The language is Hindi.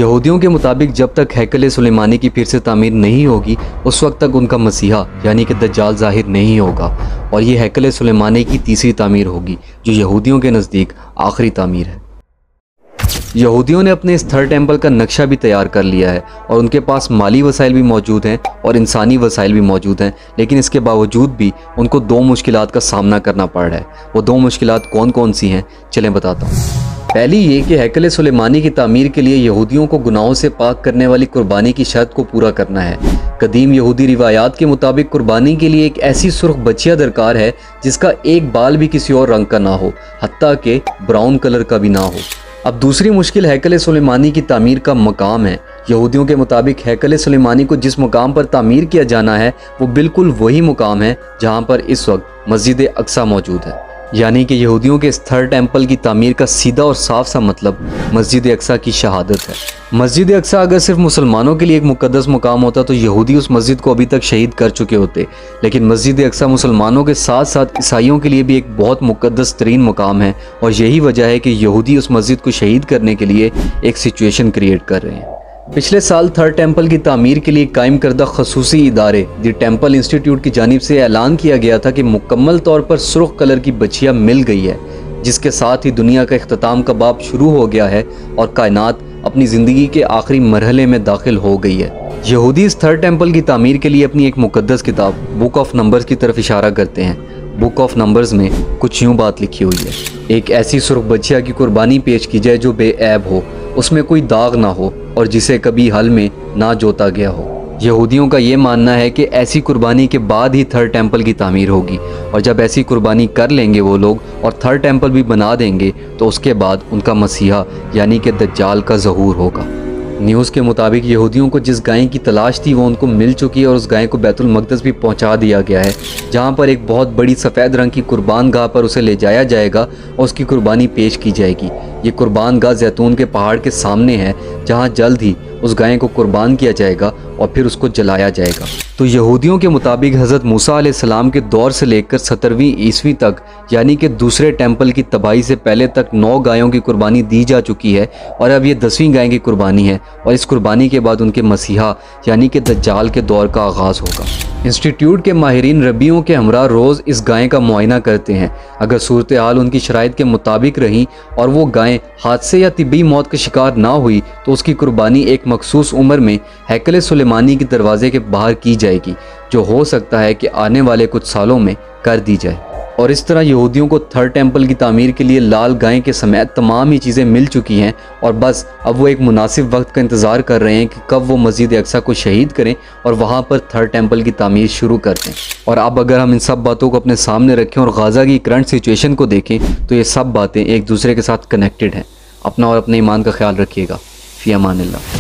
यहूदियों के मुताबिक जब तक हैकल सुलेमानी की फिर से तामीर नहीं होगी उस वक्त तक उनका मसीहा यानी कि दज्जाल ज़ाहिर नहीं होगा, और ये हैकल सुलेमानी की तीसरी तामीर होगी जो यहूदियों के नज़दीक आखिरी तामीर है। यहूदियों ने अपने इस थर्ड टेम्पल का नक्शा भी तैयार कर लिया है और उनके पास माली वसाइल भी मौजूद हैं और इंसानी वसाइल भी मौजूद हैं, लेकिन इसके बावजूद भी उनको दो मुश्किलात का सामना करना पड़ रहा है। वो दो मुश्किलात कौन कौन सी हैं चलें बताता हूँ। पहली ये कि हैकल सुलेमानी की तामीर के लिए यहूदियों को गुनाहों से पाक करने वाली कुर्बानी की शर्त को पूरा करना है। कदीम यहूदी रिवायात के मुताबिक कुर्बानी के लिए एक ऐसी सुर्ख बच्चिया दरकार है जिसका एक बाल भी किसी और रंग का ना हो, हत्ता के ब्राउन कलर का भी ना हो। अब दूसरी मुश्किल हैकल सुलेमानी की तामीर का मकाम है। यहूदियों के मुताबिक हैकल सुलेमानी को जिस मुकाम पर तामीर किया जाना है वो बिल्कुल वही मुकाम है जहाँ पर इस वक्त मस्जिद अक्सा मौजूद है, यानी कि यहूदियों के इस थर्ड टेम्पल की तामीर का सीधा और साफ सा मतलब मस्जिद अक्सा की शहादत है। मस्जिद अक्सा अगर सिर्फ मुसलमानों के लिए एक मुकद्दस मुकाम होता तो यहूदी उस मस्जिद को अभी तक शहीद कर चुके होते, लेकिन मस्जिद अक्सा मुसलमानों के साथ साथ ईसाइयों के लिए भी एक बहुत मुकद्दस तरीन मुकाम है, और यही वजह है कि यहूदी उस मस्जिद को शहीद करने के लिए एक सिचुएशन क्रिएट कर रहे हैं। पिछले साल थर्ड टेम्पल की तामीर के लिए कायम करदा खसूसी इदारे दी टेम्पल इंस्टीट्यूट की जानिब से ऐलान किया गया था कि मुकम्मल तौर पर सुर्ख कलर की बच्चियाँ मिल गई है, जिसके साथ ही दुनिया का इख्तिताम का बाब शुरू हो गया है और कायनात अपनी ज़िंदगी के आखिरी मरहले में दाखिल हो गई है। यहूदी इस थर्ड टेम्पल की तामीर के लिए अपनी एक मुकद्दस किताब बुक ऑफ नंबर्स की तरफ इशारा करते हैं। बुक ऑफ नंबर्स में कुछ यूँ बात लिखी हुई है, एक ऐसी सुर्ख बच्चिया की कुर्बानी पेश की जाए जो बेऐब हो, उसमें कोई दाग ना हो और जिसे कभी हल में ना जोता गया हो। यहूदियों का ये मानना है कि ऐसी कुर्बानी के बाद ही थर्ड टेम्पल की तामीर होगी, और जब ऐसी कुर्बानी कर लेंगे वो लोग और थर्ड टेम्पल भी बना देंगे तो उसके बाद उनका मसीहा यानी कि दज्जाल का ज़हूर होगा। न्यूज़ के मुताबिक यहूदियों को जिस गाय की तलाश थी वो उनको मिल चुकी है और उस गाय को बैतुल मक़दस भी पहुंचा दिया गया है, जहां पर एक बहुत बड़ी सफ़ेद रंग की कुर्बान गाह पर उसे ले जाया जाएगा और उसकी कुर्बानी पेश की जाएगी। ये कुर्बान गाह जैतून के पहाड़ के सामने है, जहां जल्द ही उस गाय को कुर्बान किया जाएगा और फिर उसको जलाया जाएगा। तो यहूदियों के मुताबिक हज़रत मूसा अलैहिस्सलाम के दौर से लेकर 17वीं ईस्वी तक यानी कि दूसरे टेम्पल की तबाही से पहले तक 9 गायों की कुर्बानी दी जा चुकी है, और अब ये 10वीं गाय की कुर्बानी है, और इस कुर्बानी के बाद उनके मसीहा यानी कि दज्जाल के दौर का आगाज़ होगा। इंस्टीट्यूट के माहिरीन रबियों के हमरा रोज़ इस गाय का मुआयना करते हैं। अगर सूरत हाल उनकी शराइत के मुताबिक रही और वो गाय हादसे या तिब्बी मौत का शिकार ना हुई तो उसकी कुर्बानी एक मखसूस उम्र में हैकल सुलेमानी के दरवाजे के बाहर की जाएगी, जो हो सकता है कि आने वाले कुछ सालों में कर दी जाए। और इस तरह यहूदियों को थर्ड टेम्पल की तामीर के लिए लाल गाय के समेत तमाम ही चीज़ें मिल चुकी हैं, और बस अब वो एक मुनासिब वक्त का इंतज़ार कर रहे हैं कि कब वो मस्जिद अक्सा को शहीद करें और वहाँ पर थर्ड टेम्पल की तामीर शुरू कर दें। और अब अगर हम इन सब बातों को अपने सामने रखें और गाज़ा की करंट सिचुएशन को देखें तो ये सब बातें एक दूसरे के साथ कनेक्टेड हैं। अपना और अपने ईमान का ख्याल रखिएगा। फ़ी अमानिल्लाह।